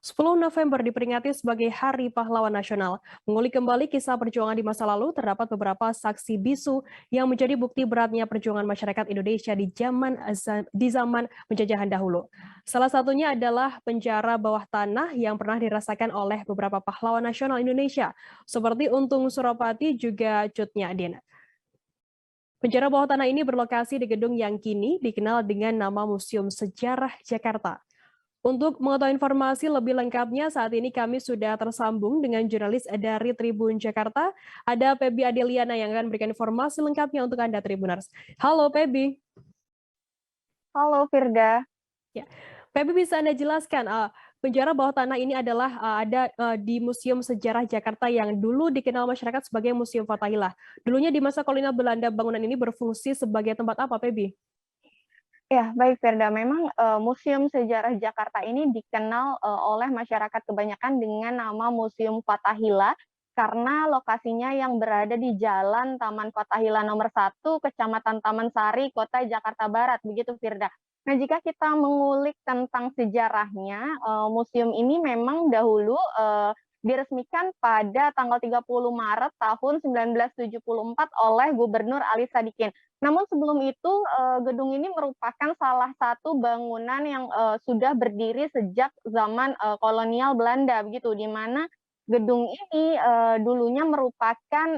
10 November diperingati sebagai Hari Pahlawan Nasional. Mengulik kembali kisah perjuangan di masa lalu, terdapat beberapa saksi bisu yang menjadi bukti beratnya perjuangan masyarakat Indonesia di zaman penjajahan dahulu. Salah satunya adalah penjara bawah tanah yang pernah dirasakan oleh beberapa pahlawan nasional Indonesia, seperti Untung Suropati juga Cut Nyadin. Penjara bawah tanah ini berlokasi di gedung yang kini dikenal dengan nama Museum Sejarah Jakarta. Untuk mengetahui informasi lebih lengkapnya, saat ini kami sudah tersambung dengan jurnalis dari Tribun Jakarta. Ada Pebi Adeliana yang akan memberikan informasi lengkapnya untuk Anda Tribuners. Halo Pebi. Halo Firda. Ya. Pebi bisa Anda jelaskan, penjara bawah tanah ini adalah ada di Museum Sejarah Jakarta yang dulu dikenal masyarakat sebagai Museum Fathahillah. Dulunya di masa kolonial Belanda, bangunan ini berfungsi sebagai tempat apa, Pebi? Ya, baik Firda. Memang Museum Sejarah Jakarta ini dikenal oleh masyarakat kebanyakan dengan nama Museum Fathahillah karena lokasinya yang berada di Jalan Taman Fathahillah nomor 1, Kecamatan Taman Sari, Kota Jakarta Barat, begitu Firda. Nah, jika kita mengulik tentang sejarahnya, museum ini memang dahulu diresmikan pada tanggal 30 Maret tahun 1974 oleh Gubernur Ali Sadikin. Namun sebelum itu, gedung ini merupakan salah satu bangunan yang, sudah berdiri sejak zaman, kolonial Belanda begitu, di mana gedung ini, dulunya merupakan,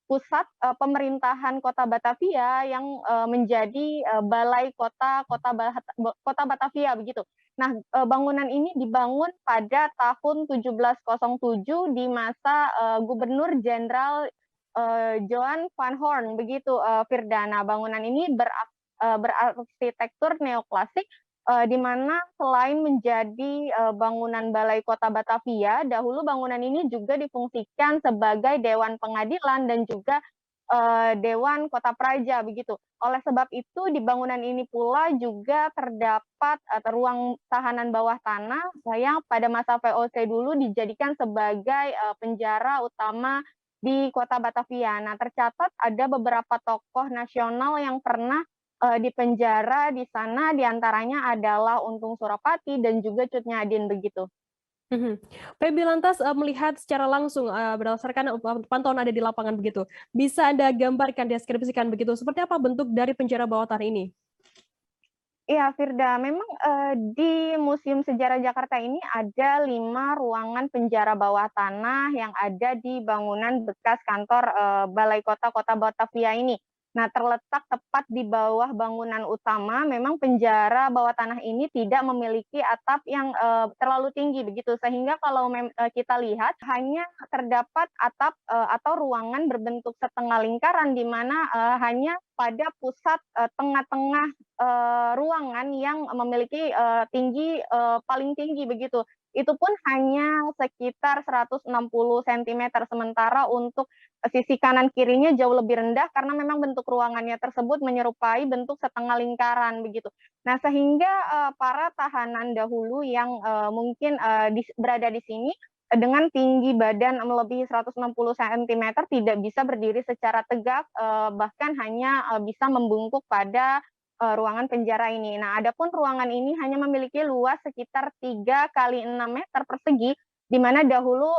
pusat, pemerintahan Kota Batavia yang, menjadi, balai Kota Batavia begitu. Nah, bangunan ini dibangun pada tahun 1707 di masa, Gubernur Jenderal Johan van Horn begitu, Firda. Nah, bangunan ini berarsitektur neoklasik, di mana selain menjadi, bangunan balai kota Batavia, dahulu bangunan ini juga difungsikan sebagai dewan pengadilan dan juga, dewan kota praja begitu. Oleh sebab itu di bangunan ini pula juga terdapat, ruang tahanan bawah tanah yang pada masa VOC dulu dijadikan sebagai, penjara utama di Kota Batavia. Nah, tercatat ada beberapa tokoh nasional yang pernah, dipenjara di sana, di antaranya adalah Untung Suropati dan juga Cut Nyadin begitu. Mhm. Pebi lantas melihat secara langsung berdasarkan pantauan ada di lapangan begitu. Bisa Anda gambarkan, deskripsikan begitu, seperti apa bentuk dari penjara bawah tanah ini? Iya, Firda, memang, di Museum Sejarah Jakarta ini ada 5 ruangan penjara bawah tanah yang ada di bangunan bekas kantor, Balai Kota Batavia ini. Nah, terletak tepat di bawah bangunan utama, memang penjara bawah tanah ini tidak memiliki atap yang, terlalu tinggi begitu, sehingga kalau kita lihat hanya terdapat atap, atau ruangan berbentuk setengah lingkaran di mana, hanya pada pusat, tengah-tengah ruangan yang memiliki, tinggi, paling tinggi begitu. Itu pun hanya sekitar 160 sentimeter, sementara untuk sisi kanan kirinya jauh lebih rendah karena memang bentuk ruangannya tersebut menyerupai bentuk setengah lingkaran begitu. Nah, sehingga, para tahanan dahulu yang, mungkin, berada di sini, dengan tinggi badan melebihi 160 sentimeter tidak bisa berdiri secara tegak, bahkan hanya, bisa membungkuk pada ruangan penjara ini. Nah, adapun ruangan ini hanya memiliki luas sekitar 3 kali 6 meter persegi, di mana dahulu,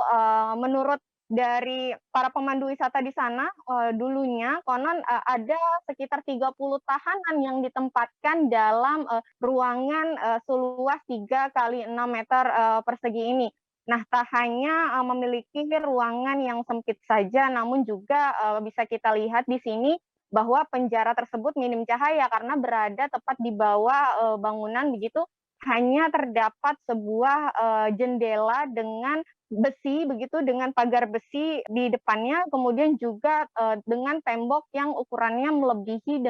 menurut dari para pemandu wisata di sana, dulunya konon, ada sekitar 30 tahanan yang ditempatkan dalam, ruangan, seluas 3 kali 6 meter, persegi ini. Nah, tak hanya, memiliki ruangan yang sempit saja, namun juga, bisa kita lihat di sini bahwa penjara tersebut minim cahaya karena berada tepat di bawah, bangunan begitu, hanya terdapat sebuah, jendela dengan besi begitu, dengan pagar besi di depannya, kemudian juga, dengan tembok yang ukurannya melebihi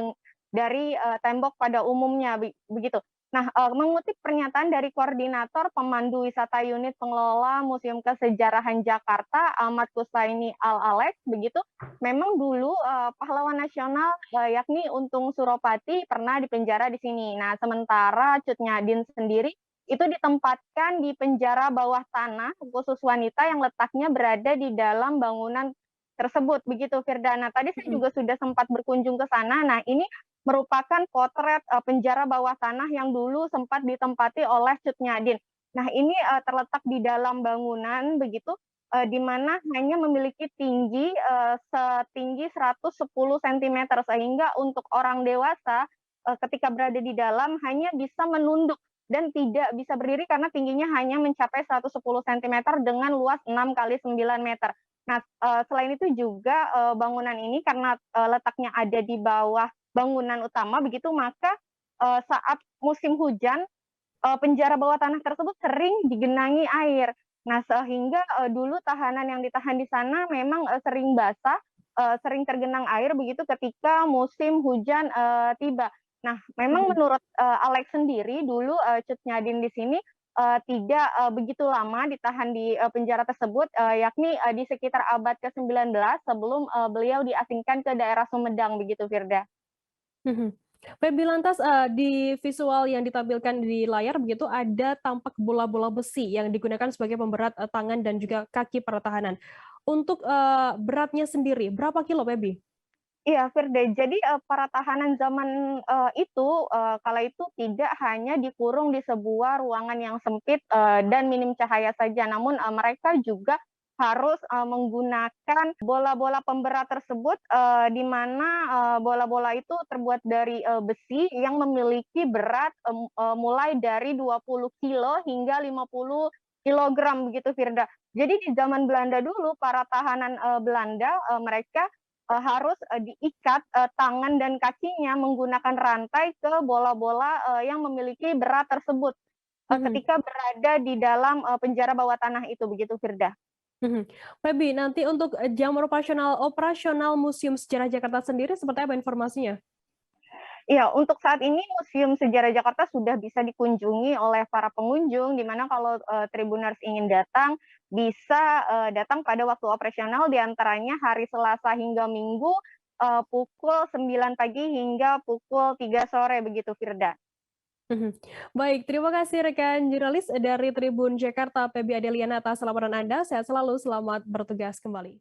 dari, tembok pada umumnya begitu. Nah, mengutip pernyataan dari Koordinator Pemandu Wisata Unit Pengelola Museum Kesejarahan Jakarta, Ahmad Kusaini Al-Alex begitu, memang dulu, pahlawan nasional, yakni Untung Suropati pernah dipenjara di sini. Nah, sementara Cut Nyadin sendiri itu ditempatkan di penjara bawah tanah khusus wanita yang letaknya berada di dalam bangunan tersebut, begitu Firda. Nah, tadi saya Mhm. juga sudah sempat berkunjung ke sana. Nah, ini merupakan potret, penjara bawah tanah yang dulu sempat ditempati oleh Cut Nyadin. Nah ini, terletak di dalam bangunan begitu, di mana hanya memiliki tinggi, setinggi 110 sentimeter sehingga untuk orang dewasa, ketika berada di dalam hanya bisa menunduk dan tidak bisa berdiri karena tingginya hanya mencapai 110 sentimeter dengan luas 6 kali 9 meter. Nah, selain itu juga, bangunan ini karena, letaknya ada di bawah bangunan utama begitu, maka, saat musim hujan, penjara bawah tanah tersebut sering digenangi air. Nah, sehingga, dulu tahanan yang ditahan di sana memang, sering basah, sering tergenang air begitu ketika musim hujan, tiba. Nah, memang Mhm. menurut, Alex sendiri dulu, Cut Nyadin di sini, tidak, begitu lama ditahan di, penjara tersebut, yakni, di sekitar abad ke-19 sebelum, beliau diasingkan ke daerah Sumedang begitu, Firda. Mhm. Febi lantas, di visual yang ditampilkan di layar begitu ada tampak bola-bola besi yang digunakan sebagai pemberat, tangan dan juga kaki para tahanan. Untuk, beratnya sendiri berapa kilo Febi? Iya, Firda. Jadi, para tahanan zaman, itu, kala itu tidak hanya dikurung di sebuah ruangan yang sempit, dan minim cahaya saja, namun, mereka juga harus, menggunakan bola-bola pemberat tersebut, di mana, bola-bola itu terbuat dari, besi yang memiliki berat, mulai dari 20 kilo hingga 50 kilogram begitu, Firda. Jadi di zaman Belanda dulu, para tahanan, Belanda, mereka harus, diikat, tangan dan kakinya menggunakan rantai ke bola-bola, yang memiliki berat tersebut, Mhm, ketika berada di dalam, penjara bawah tanah itu, begitu, Firda. mhm. Febi, nanti untuk, jam operasional operasional Museum Sejarah Jakarta sendiri seperti apa informasinya? Iya, untuk saat ini Museum Sejarah Jakarta sudah bisa dikunjungi oleh para pengunjung, di mana kalau, Tribuners ingin datang, bisa, datang pada waktu operasional, di antaranya hari Selasa hingga Minggu, pukul 9 pagi hingga pukul 3 sore, begitu, Firda. Mhm. Baik, terima kasih rekan jurnalis dari Tribun Jakarta, Febi Adeliana atas laporan Anda. Sehat selalu, selamat bertugas kembali.